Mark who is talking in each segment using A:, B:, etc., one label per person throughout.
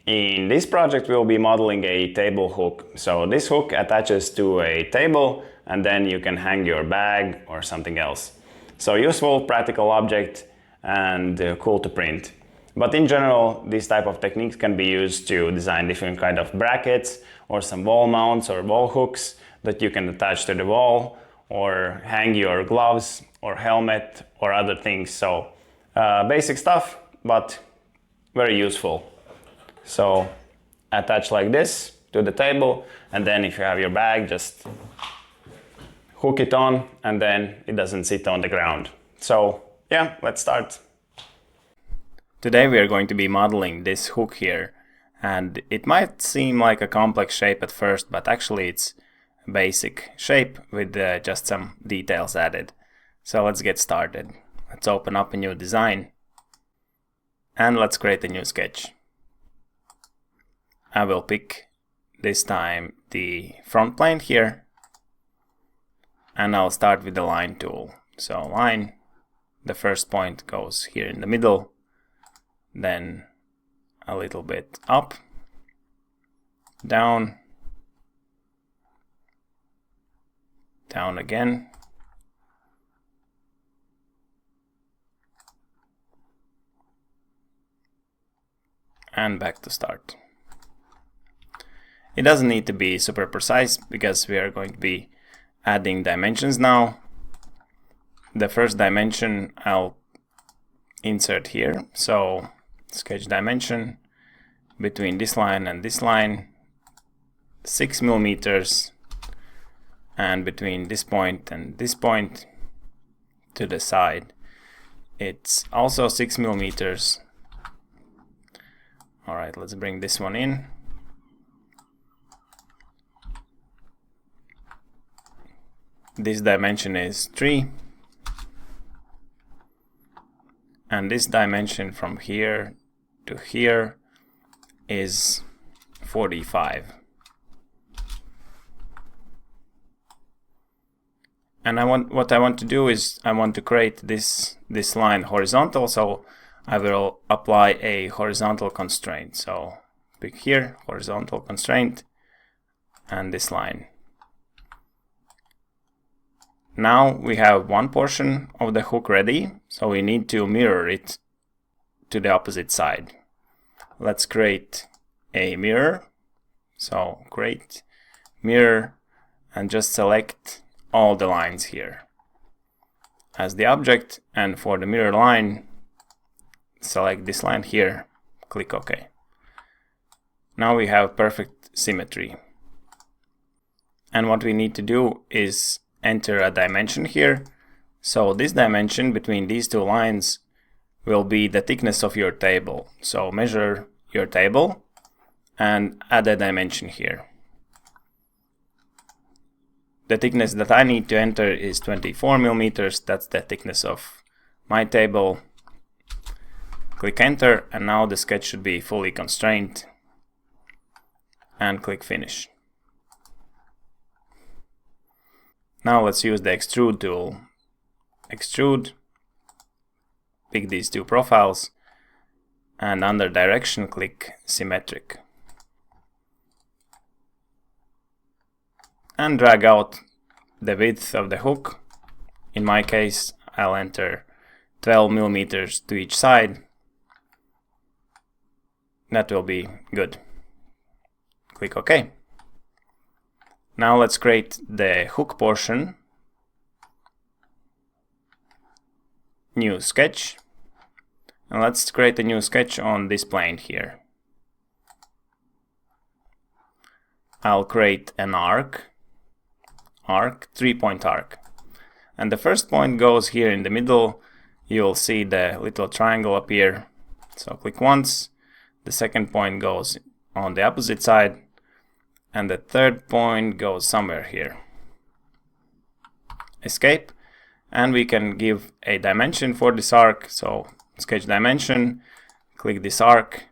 A: In this project we'll be modeling a table hook. So this hook attaches to a table and then you can hang your bag or something else. So useful, practical object and cool to print. But in general, these type of techniques can be used to design different kind of brackets or some wall mounts or wall hooks that you can attach to the wall or hang your gloves or helmet or other things. So basic stuff, but very useful. So attach like this to the table, and then if you have your bag, just hook it on and then it doesn't sit on the ground. So yeah, let's start. Today we are going to be modeling this hook here, and it might seem like a complex shape at first, but actually it's a basic shape with just some details added. So let's get started. Let's open up a new design and let's create a new sketch. I will pick this time the front plane here, and I'll start with the line tool. So line, the first point goes here in the middle, then a little bit up, down, down again, and back to start. It doesn't need to be super precise because we are going to be adding dimensions now. The first dimension I'll insert here. So sketch dimension between this line and this line, 6 millimeters, and between this point and this point to the side, it's also 6 millimeters. All right, let's bring this one in. This dimension is 3, and this dimension from here to here is 45. And what I want to do is I want to create this line horizontal, so I will apply a horizontal constraint. So pick here, horizontal constraint, and this line. Now we have one portion of the hook ready, so we need to mirror it to the opposite side. Let's create a mirror. So create mirror and just select all the lines here as the object, and for the mirror line, select this line here, click OK. Now we have perfect symmetry. And what we need to do is enter a dimension here. So this dimension between these two lines will be the thickness of your table. So measure your table and add a dimension here. The thickness that I need to enter is 24 millimeters. That's the thickness of my table. Click enter, and now the sketch should be fully constrained, and click finish. Now let's use the extrude tool. Extrude, pick these two profiles, and under direction click symmetric. And drag out the width of the hook. In my case, I'll enter 12 millimeters to each side. That will be good. Click OK. Now let's create the hook portion. New sketch. And let's create a new sketch on this plane here. I'll create an arc, 3-point arc. And the first point goes here in the middle. You'll see the little triangle appear. So click once. The second point goes on the opposite side. And the third point goes somewhere here. Escape, and we can give a dimension for this arc. So sketch dimension, click this arc,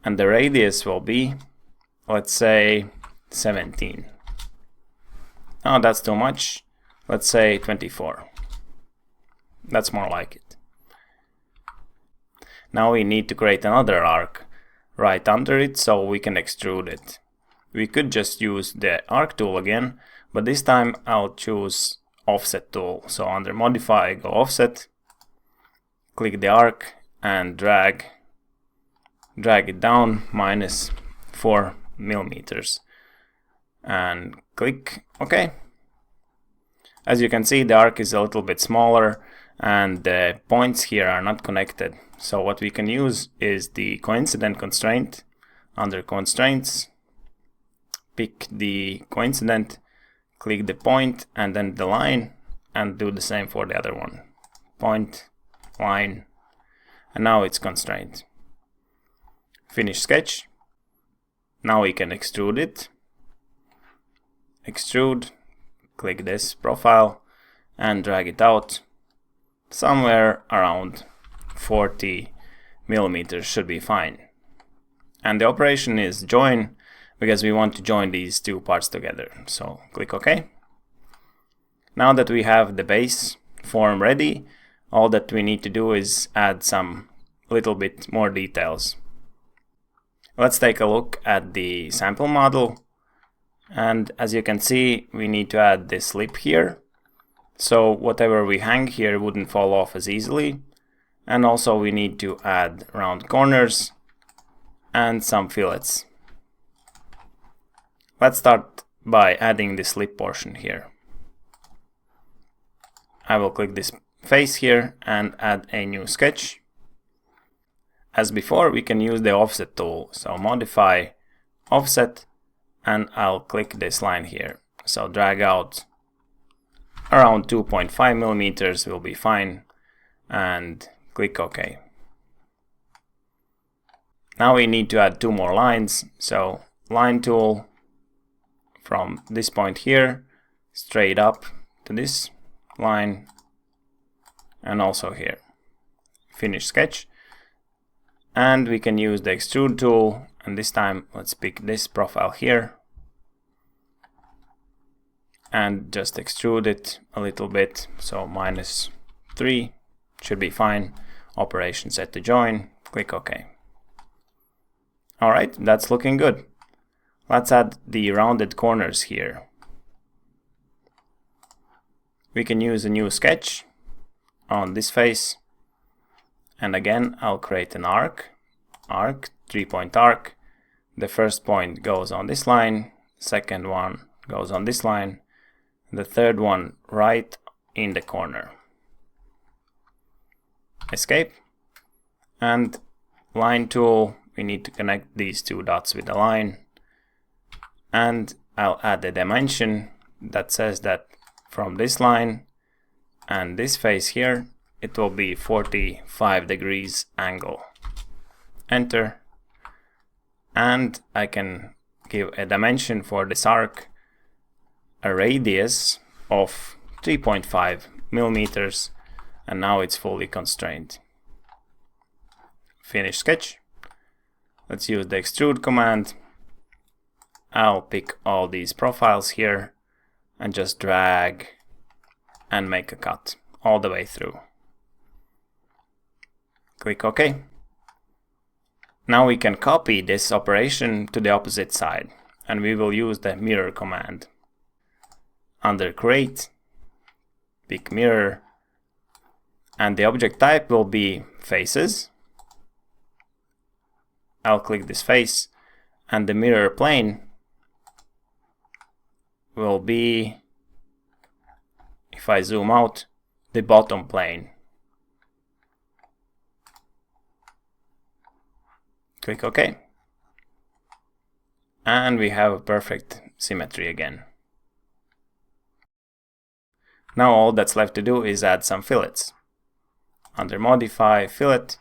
A: and the radius will be, let's say, 17. Oh, that's too much. Let's say 24. That's more like it. Now we need to create another arc. right under it so we can extrude it. We could just use the arc tool again, but this time I'll choose offset tool. So under modify, go offset, click the arc and drag it down -4 millimeters and click OK. As you can see, the arc is a little bit smaller and the points here are not connected. So what we can use is the coincident constraint. Under constraints, pick the coincident, click the point and then the line, and do the same for the other one. Point, line, and now it's constrained. Finish sketch. Now we can extrude it. Extrude, click this profile and drag it out. Somewhere around 40 millimeters should be fine. And the operation is join, because we want to join these two parts together. So click OK. Now that we have the base form ready, all that we need to do is add some little bit more details. Let's take a look at the sample model. And as you can see, we need to add this lip here. So whatever we hang here wouldn't fall off as easily. And also we need to add round corners and some fillets. Let's start by adding this lip portion here. I will click this face here and add a new sketch. As before, we can use the offset tool. So modify, offset, and I'll click this line here. So drag out around 2.5 millimeters will be fine, and click OK. Now we need to add two more lines. So line tool from this point here straight up to this line and also here. Finish sketch. And we can use the extrude tool, and this time let's pick this profile here and just extrude it a little bit. So -3 should be fine. Operation set to join. Click OK. Alright, that's looking good. Let's add the rounded corners here. We can use a new sketch on this face. And again, I'll create an arc, 3-point arc. The first point goes on this line, second one goes on this line, the third one right in the corner. Escape. And line tool, we need to connect these two dots with the line. And I'll add a dimension that says that from this line and this face here, it will be 45 degrees angle. Enter. And I can give a dimension for this arc, a radius of 3.5 millimeters, and now it's fully constrained. Finish sketch. Let's use the extrude command. I'll pick all these profiles here and just drag and make a cut all the way through. Click OK. Now we can copy this operation to the opposite side, and we will use the mirror command. Under create, pick mirror, and the object type will be faces. I'll click this face, and the mirror plane will be, if I zoom out, the bottom plane. Click OK. And we have a perfect symmetry again. Now all that's left to do is add some fillets. Under modify, fillet,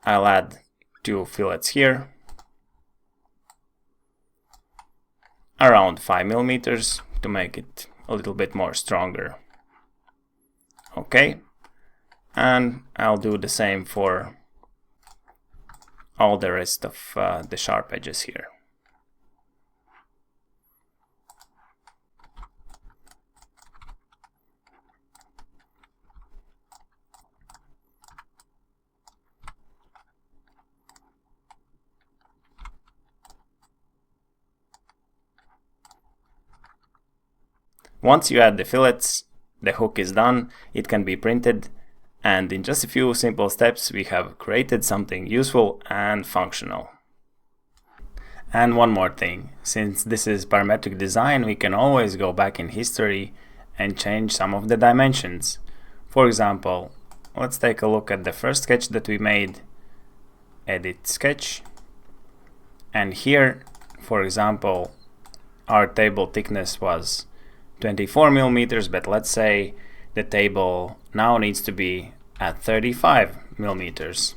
A: I'll add 2 fillets here, around 5 millimeters to make it a little bit more stronger. OK. And I'll do the same for all the rest of the sharp edges here. Once you add the fillets, the hook is done, it can be printed, and in just a few simple steps we have created something useful and functional. And one more thing, since this is parametric design, we can always go back in history and change some of the dimensions. For example, let's take a look at the first sketch that we made. Edit sketch. And here, for example, our table thickness was 24 millimeters, but let's say the table now needs to be at 35 millimeters.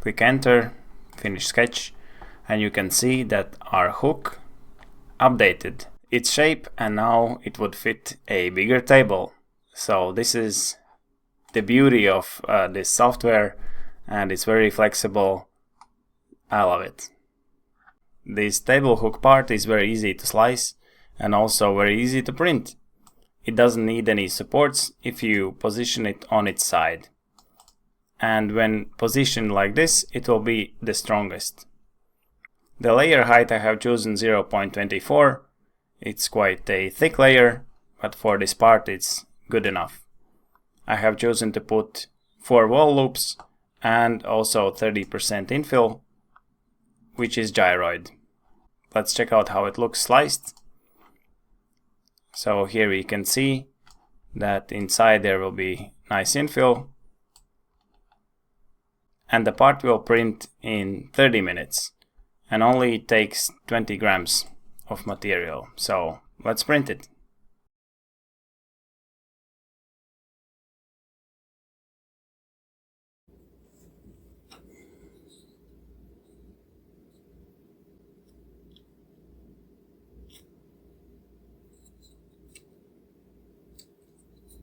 A: Click enter, finish sketch, and you can see that our hook updated its shape, and now it would fit a bigger table. So this is the beauty of this software, and it's very flexible. I love it. This table hook part is very easy to slice and also very easy to print. It doesn't need any supports if you position it on its side. And when positioned like this, it will be the strongest. The layer height I have chosen 0.24. It's quite a thick layer, but for this part it's good enough. I have chosen to put 4 wall loops and also 30% infill, which is gyroid. Let's check out how it looks sliced. So here we can see that inside there will be nice infill, and the part will print in 30 minutes and only takes 20 grams of material. So let's print it.